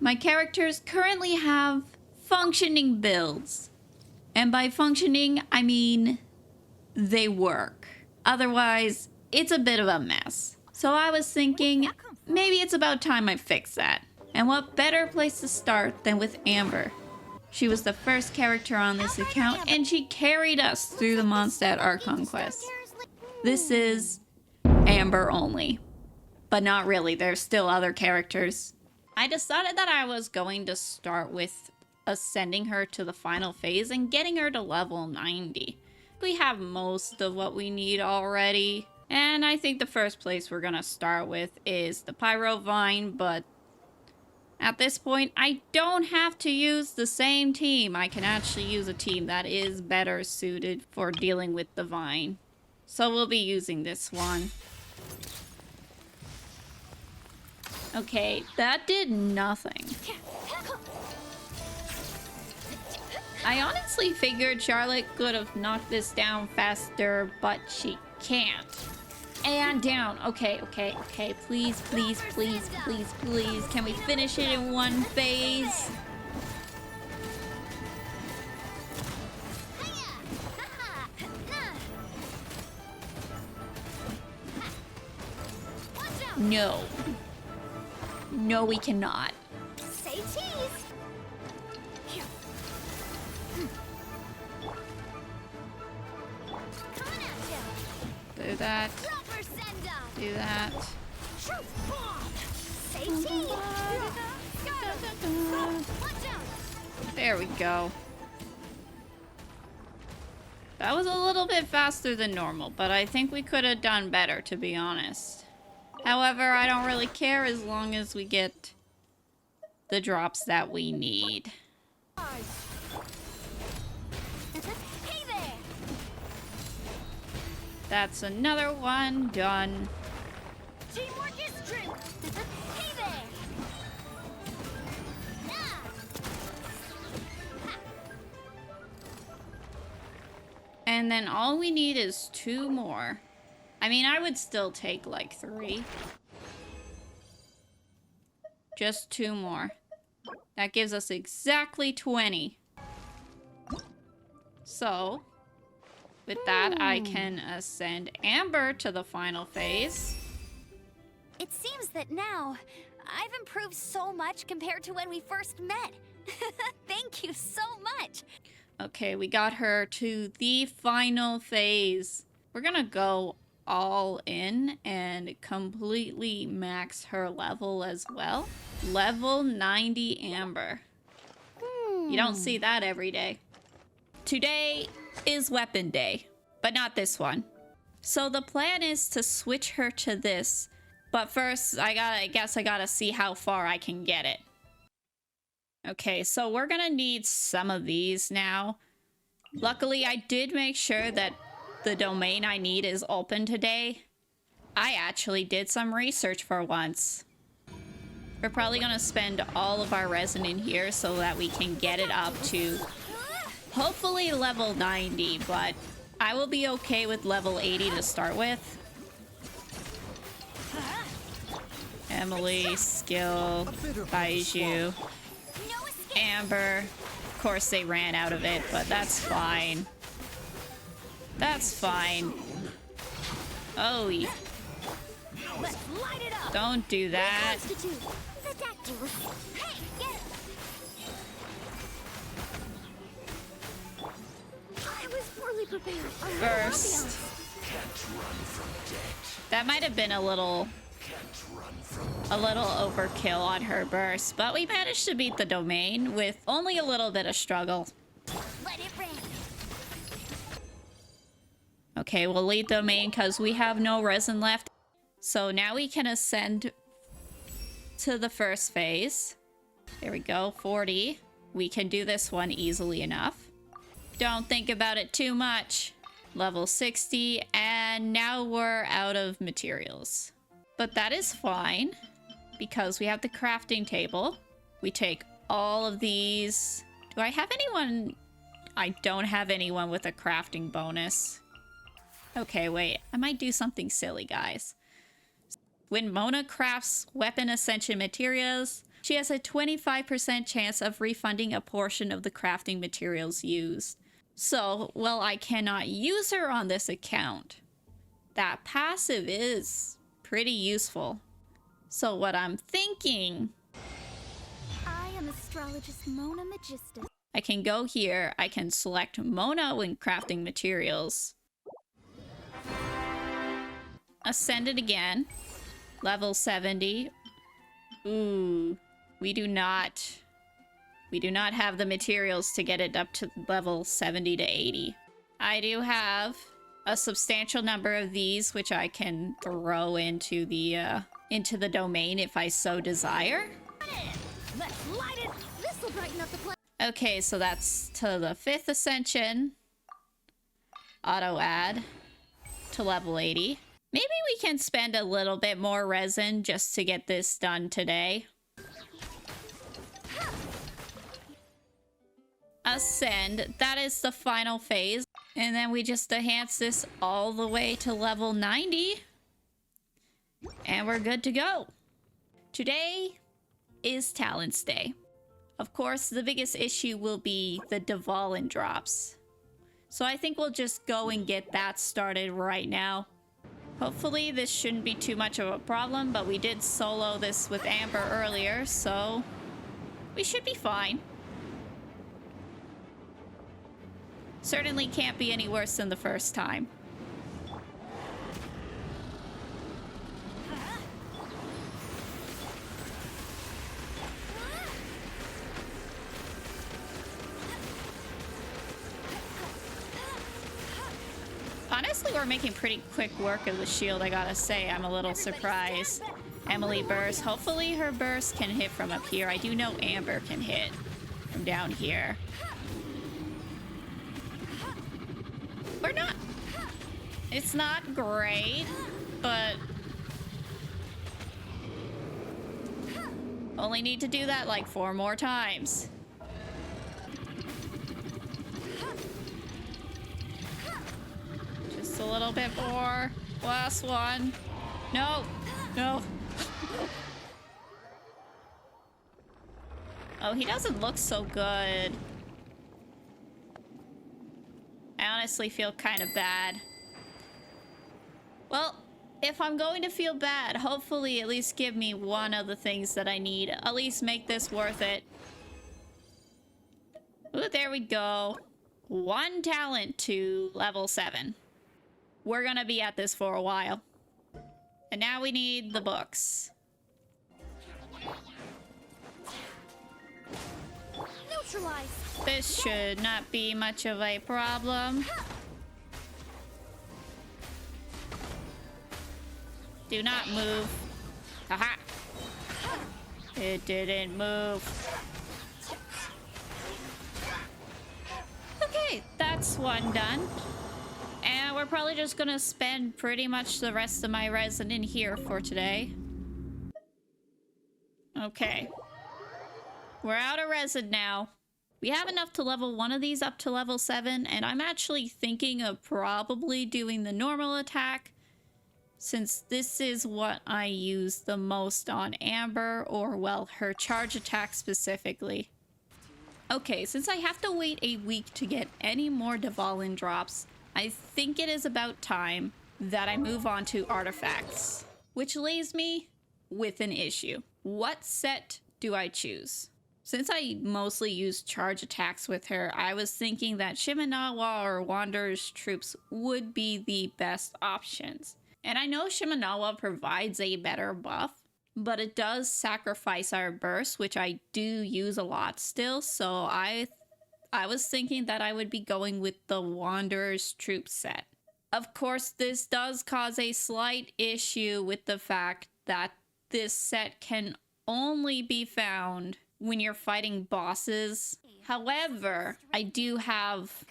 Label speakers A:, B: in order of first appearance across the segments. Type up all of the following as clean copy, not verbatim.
A: My characters currently have functioning builds. And by functioning, I mean they work. Otherwise, it's a bit of a mess. So I was thinking, maybe it's about time I fix that. And what better place to start than with Amber? She was the first character on this account, and she carried us through the Mondstadt Archon quest. This is Amber only. But not really, there's still other characters. I decided that I was going to start with ascending her to the final phase and getting her to level 90. We have most of what we need already. And I think the first place we're gonna start with is the Pyro Vine, but at this point, I don't have to use the same team. I can actually use a team that is better suited for dealing with the Vine. So we'll be using this one. Okay, that did nothing. I honestly figured Charlotte could have knocked this down faster, but she can't. And down. Okay. Please. Can we finish it in one phase? No. No, we cannot.
B: Say cheese.
A: Do that. Do that.
B: Say cheese.
A: There we go. That was a little bit faster than normal, but I think we could have done better, to be honest. However, I don't really care as long as we get the drops that we need.
B: Hey there.
A: That's another one done.
B: Teamwork is strength. Hey there.
A: And then all we need is 2 more. I mean, I would still take like 3. Just 2 more. That gives us exactly 20. So, with that, I can ascend Amber to the final phase.
B: It seems that now I've improved so much compared to when we first met. Thank you so much.
A: Okay, we got her to the final phase. We're gonna go all in and completely max her level as well. Level 90 Amber. You don't see that every day. Today is weapon day, but not this one. So the plan is to switch her to this, but first I guess I gotta see how far I can get it. Okay, so we're gonna need some of these now. Luckily, I did make sure that the domain I need is open today. I actually did some research for once. We're probably gonna spend all of our resin in here so that we can get it up to hopefully level 90, but I will be okay with level 80 to start with. Emily, Skill, Baiju, Amber. Of course they ran out of it, but that's fine. That's fine. Oh, don't do that.
B: I was poorly prepared.
A: First. That might have been a little overkill on her burst, but we managed to beat the domain with only a little bit of struggle.
B: Let it rain.
A: Okay, we'll lead the domain because we have no resin left. So now we can ascend to the first phase. There we go, 40. We can do this one easily enough. Don't think about it too much. Level 60, and now we're out of materials. But that is fine, because we have the crafting table. We take all of these. Do I have anyone? I don't have anyone with a crafting bonus. Okay, wait. I might do something silly, guys. When Mona crafts weapon ascension materials, She has a 25% chance of refunding a portion of the crafting materials used. So, while I cannot use her on this account, that passive is pretty useful. So what I'm thinking,
B: I am astrologist Mona Magistus.
A: I can go here, I can select Mona when crafting materials. Ascend it again. Level 70. Ooh, we do not have the materials to get it up to level 70 to 80. I do have a substantial number of these, which I can throw into the domain if I so desire.
B: Let's light it. This'll brighten up the place.
A: Okay, so that's to the 5th ascension. Auto add to level 80. Maybe we can spend a little bit more resin just to get this done today. Ascend, that is the final phase. And then we just enhance this all the way to level 90. And we're good to go. Today is Talents Day. Of course, the biggest issue will be the Dvalin drops. So I think we'll just go and get that started right now. Hopefully this shouldn't be too much of a problem, but we did solo this with Amber earlier, so we should be fine. Certainly can't be any worse than the first time. Honestly, we're making pretty quick work of the shield, I gotta say. I'm a little surprised. Emily burst. Hopefully her burst can hit from up here. I do know Amber can hit from down here. We're not... It's not great, but... Only need to do that like 4 more times. Just a little bit more. Last one. No. No. Oh, he doesn't look so good. I honestly feel kind of bad. Well, if I'm going to feel bad, hopefully at least give me one of the things that I need. At least make this worth it. Ooh, there we go. 1 talent to level 7. We're gonna be at this for a while. And now we need the books.
B: Neutralize.
A: This should not be much of a problem. Do not move. Haha. It didn't move. Okay, that's one done. And we're probably just gonna spend pretty much the rest of my resin in here for today. Okay. We're out of resin now. We have enough to level one of these up to level 7, and I'm actually thinking of probably doing the normal attack, since this is what I use the most on Amber, or well, her charge attack specifically. Okay, since I have to wait a week to get any more Dvalin drops, I think it is about time that I move on to artifacts, which leaves me with an issue. What set do I choose? Since I mostly use charge attacks with her, I was thinking that Shimenawa or Wanderer's troops would be the best options. And I know Shimenawa provides a better buff, but it does sacrifice our burst, which I do use a lot still, so I was thinking that I would be going with the Wanderer's troop set. Of course, this does cause a slight issue with the fact that this set can only be found when you're fighting bosses. However, I do have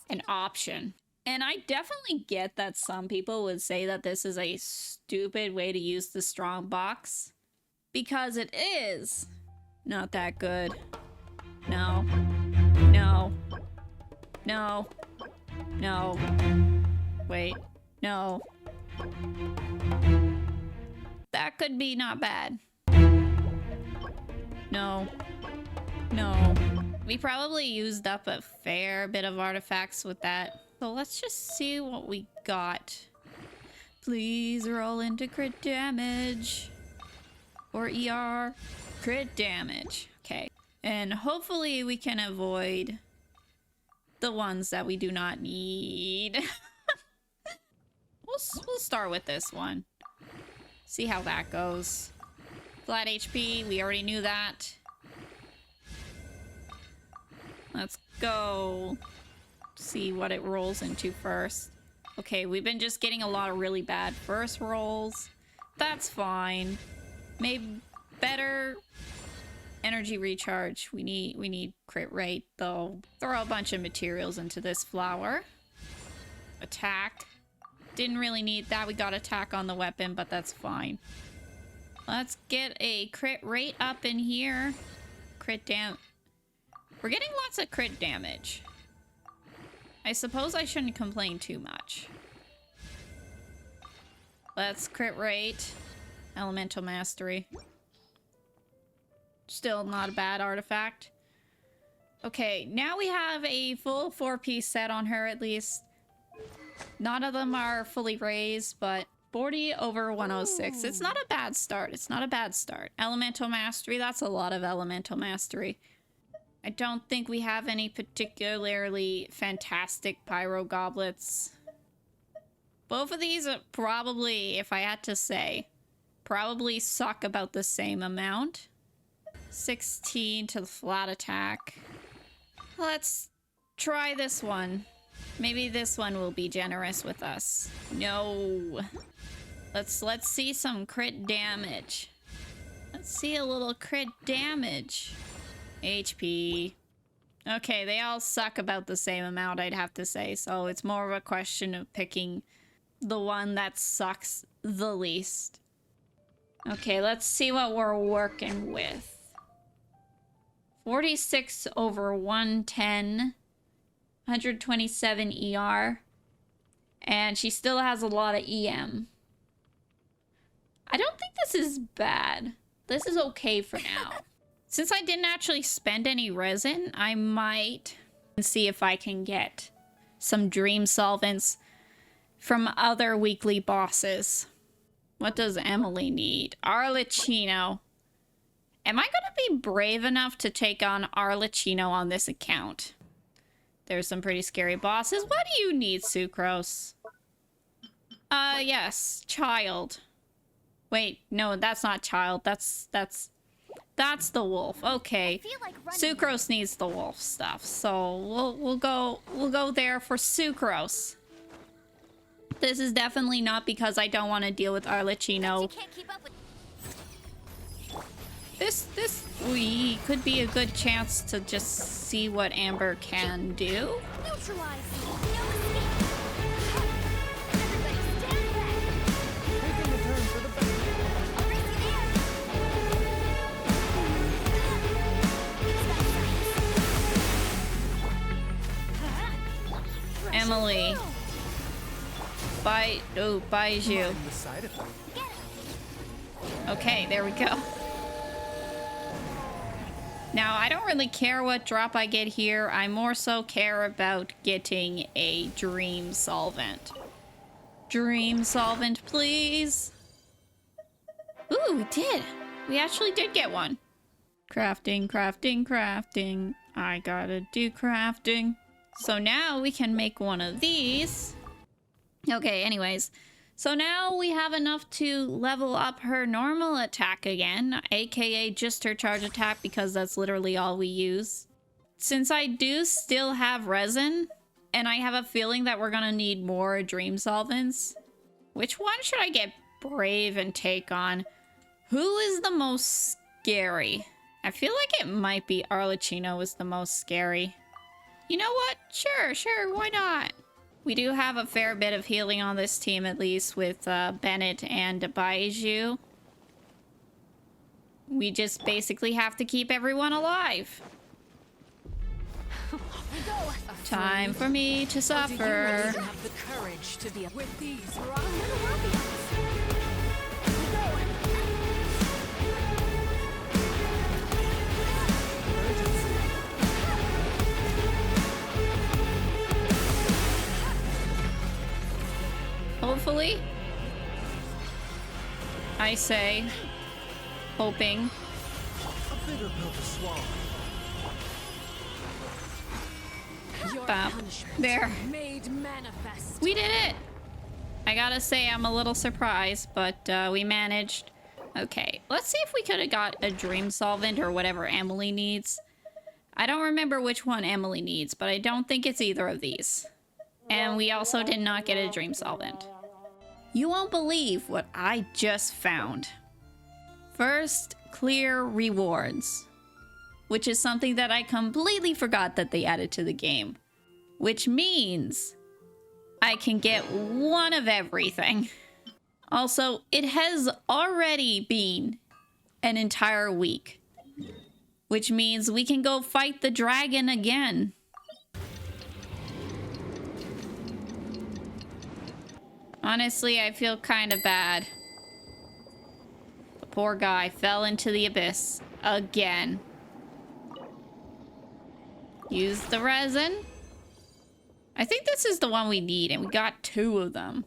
A: an option. And I definitely get that some people would say that this is a stupid way to use the strong box, because it is not that good. No. No. No. No. Wait. No. That could be not bad. No. No. We probably used up a fair bit of artifacts with that. So let's just see what we got. Please roll into crit damage. Or ER. Crit damage. Okay. And hopefully we can avoid the ones that we do not need. We'll start with this one. See how that goes. Flat HP, we already knew that. Let's go see what it rolls into first. Okay, we've been just getting a lot of really bad first rolls. That's fine. Maybe better energy recharge. We need crit rate though. Throw a bunch of materials into this flower. Attack. Didn't really need that. We got attack on the weapon, but that's fine. Let's get a crit rate up in here. Crit dam. We're getting lots of crit damage. I suppose I shouldn't complain too much. Let's crit rate. Elemental mastery. Still not a bad artifact. Okay, now we have a full 4-piece set on her at least. None of them are fully raised, but 40 over 106. It's not a bad start. It's not a bad start. Elemental mastery, that's a lot of elemental mastery. I don't think we have any particularly fantastic pyro goblets. Both of these are probably, if I had to say, probably suck about the same amount. 16 to the flat attack. Let's try this one. Maybe this one will be generous with us. No. Let's see some crit damage. Let's see a little crit damage. HP. Okay, they all suck about the same amount, I'd have to say. So it's more of a question of picking the one that sucks the least. Okay, let's see what we're working with. 46 over 110. 127 ER. And she still has a lot of EM. I don't think this is bad. This is okay for now. Since I didn't actually spend any resin, I might see if I can get some dream solvents from other weekly bosses. What does Emily need? Arlecchino. Am I gonna be brave enough to take on Arlecchino on this account? There's some pretty scary bosses. What do you need, Sucrose? Yes, child. Wait, no, that's not child. That's the wolf. Okay. Sucrose needs the wolf stuff, so we'll go there for Sucrose. This is definitely not because I don't want to deal with Arlecchino. This we could be a good chance to just see what Amber can do. Emily. Baiju. Okay, there we go. Now, I don't really care what drop I get here. I more so care about getting a dream solvent. Dream solvent, please. Ooh, we did. We actually did get one. Crafting, crafting, crafting. I gotta do crafting. So now we can make one of these. Okay, anyways. So now we have enough to level up her normal attack again, aka just her charge attack, because that's literally all we use. Since I do still have resin, and I have a feeling that we're gonna need more dream solvents, which one should I get brave and take on? Who is the most scary? I feel like it might be Arlecchino is the most scary. You know what? Sure, why not? We do have a fair bit of healing on this team, at least, with Bennett and Baiju. We just basically have to keep everyone alive. Time for me to suffer.
C: Have the courage to be with these
A: hopefully. I say, hoping.
D: A bitter pill to swallow.
C: Your
A: Bop.
C: punishment
A: There.
C: made manifest.
A: We did it! I gotta say, I'm a little surprised, but we managed. Okay, let's see if we could have got a dream solvent or whatever Emily needs. I don't remember which one Emily needs, but I don't think it's either of these. And we also did not get a dream solvent. You won't believe what I just found. First, clear rewards, which is something that I completely forgot that they added to the game, which means I can get one of everything. Also, it has already been an entire week, which means we can go fight the dragon again. Honestly, I feel kind of bad. The poor guy fell into the abyss again. Use the resin. I think this is the one we need, and we got 2 of them.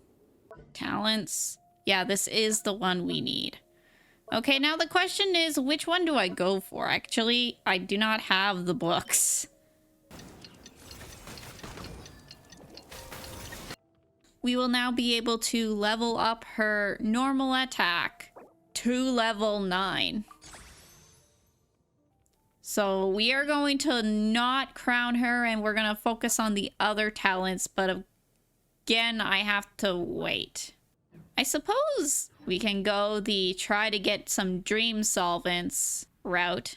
A: Talents. Yeah, this is the one we need. Okay, now the question is, which one do I go for? Actually, I do not have the books. We will now be able to level up her normal attack to level 9. So we are going to not crown her, and we're going to focus on the other talents, but again, I have to wait. I suppose we can go the try to get some dream solvents route.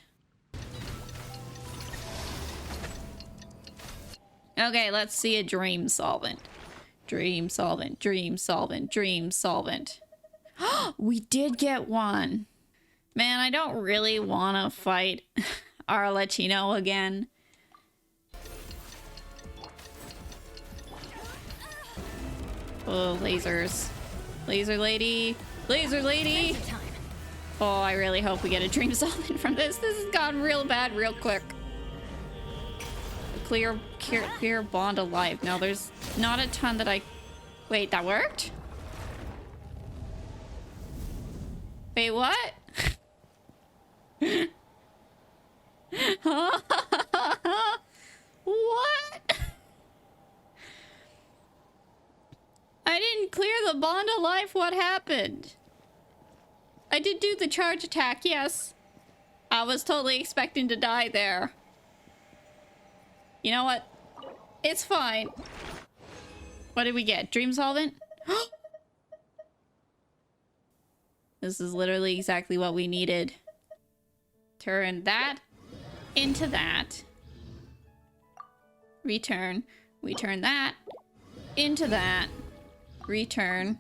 A: Okay, let's see a dream solvent. Dream solvent, dream solvent, dream solvent. We did get one. Man, I don't really want to fight Arlecchino again. Oh, lasers. Laser lady. Laser lady. Oh, I really hope we get a dream solvent from this. This has gone real bad real quick. Clear bond alive. Now, there's not a ton that I... Wait, that worked? Wait, what? What? I didn't clear the bond of life. What happened? I did do the charge attack, yes. I was totally expecting to die there. You know what? It's fine. What did we get? Dream solvent? This is literally exactly what we needed. Turn that into that. Return. We turn that into that. Return.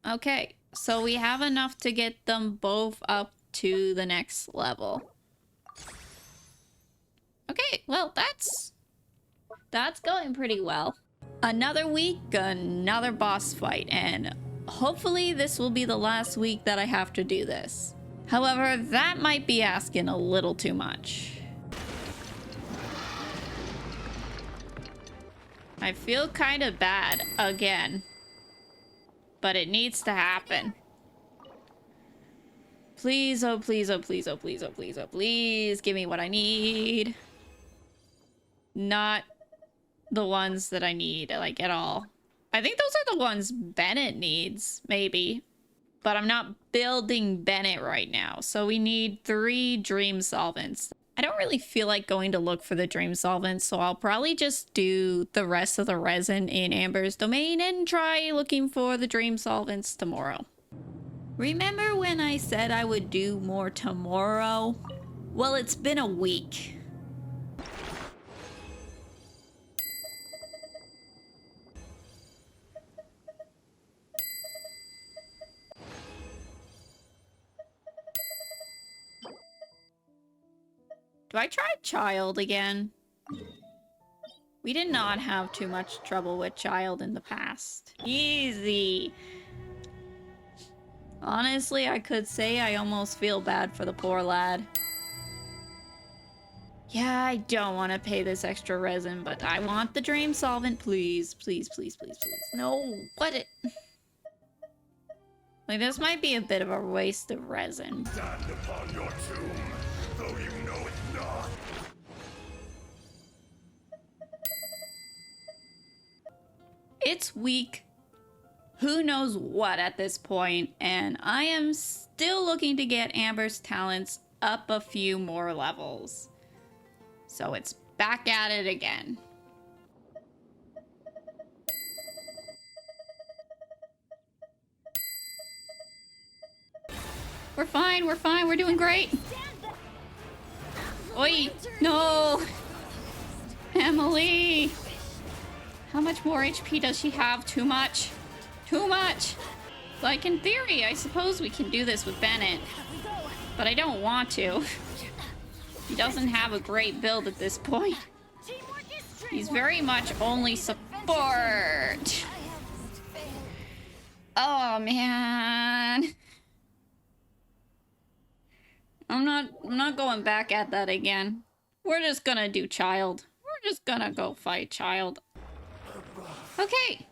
A: Okay, so we have enough to get them both up to the next level. Okay, well, that's going pretty well. Another week, another boss fight, and hopefully this will be the last week that I have to do this. However, that might be asking a little too much. I feel kind of bad again, but it needs to happen. Please, oh please, oh please, oh please, oh please, oh please, give me what I need. Not the ones that I need, like, at all. I think those are the ones Bennett needs, maybe. But I'm not building Bennett right now, so we need 3 dream solvents. I don't really feel like going to look for the dream solvents, so I'll probably just do the rest of the resin in Amber's domain and try looking for the dream solvents tomorrow. Remember when I said I would do more tomorrow? Well, it's been a week. Do I try child again? We did not have too much trouble with child in the past. Easy. Honestly, I could say I almost feel bad for the poor lad. Yeah, I don't want to pay this extra resin, but I want the dream solvent, please. Please, please, please, please. No, what it... Like, this might be a bit of a waste of resin.
E: Stand upon your tomb, though you know it not.
A: It's week who knows what at this point, and I am still looking to get Amber's talents up a few more levels. So it's back at it again. We're fine, we're doing great. Oi, no! Emily! How much more HP does she have? Too much. Too much! Like, in theory, I suppose we can do this with Bennett. But I don't want to. He doesn't have a great build at this point. He's very much only support. Oh, man. I'm not going back at that again. We're just gonna do Child. We're just gonna go fight Child. Okay.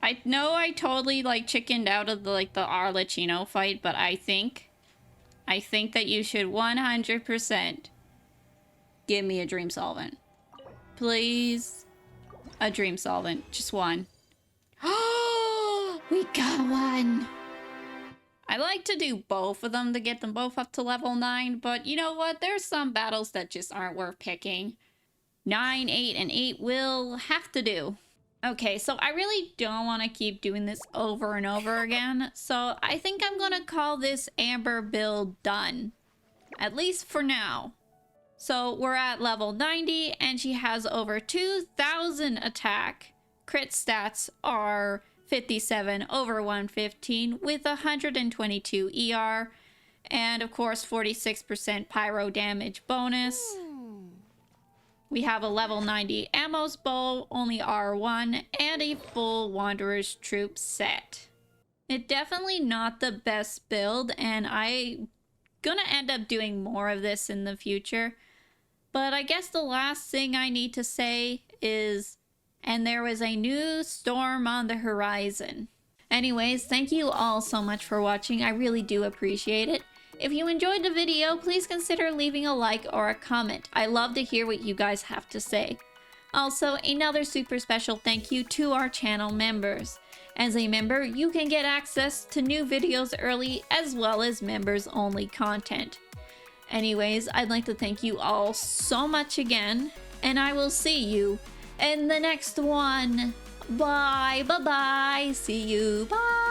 A: I know I totally, like, chickened out of the Arlecchino fight, but I think that you should 100% give me a Dream Solvent. Please. A Dream Solvent. Just one. Oh, we got one! I like to do both of them to get them both up to level 9, but you know what? There's some battles that just aren't worth picking. 9, 8, and 8 will have to do. Okay, so I really don't want to keep doing this over and over again, so I think I'm gonna call this Amber build done. At least for now. So we're at level 90, and she has over 2,000 attack. Crit stats are 57 over 115 with 122 ER, and of course 46% pyro damage bonus. We have a level 90 Ammo's bow, only R1, and a full Wanderer's Troop set. It's definitely not the best build, and I'm gonna end up doing more of this in the future. But I guess the last thing I need to say is, and there was a new storm on the horizon. Anyways, thank you all so much for watching. I really do appreciate it. If you enjoyed the video, please consider leaving a like or a comment. I love to hear what you guys have to say. Also, another super special thank you to our channel members. As a member, you can get access to new videos early as well as members only content. Anyways, I'd like to thank you all so much again, and I will see you in the next one. Bye, bye-bye. See you, bye.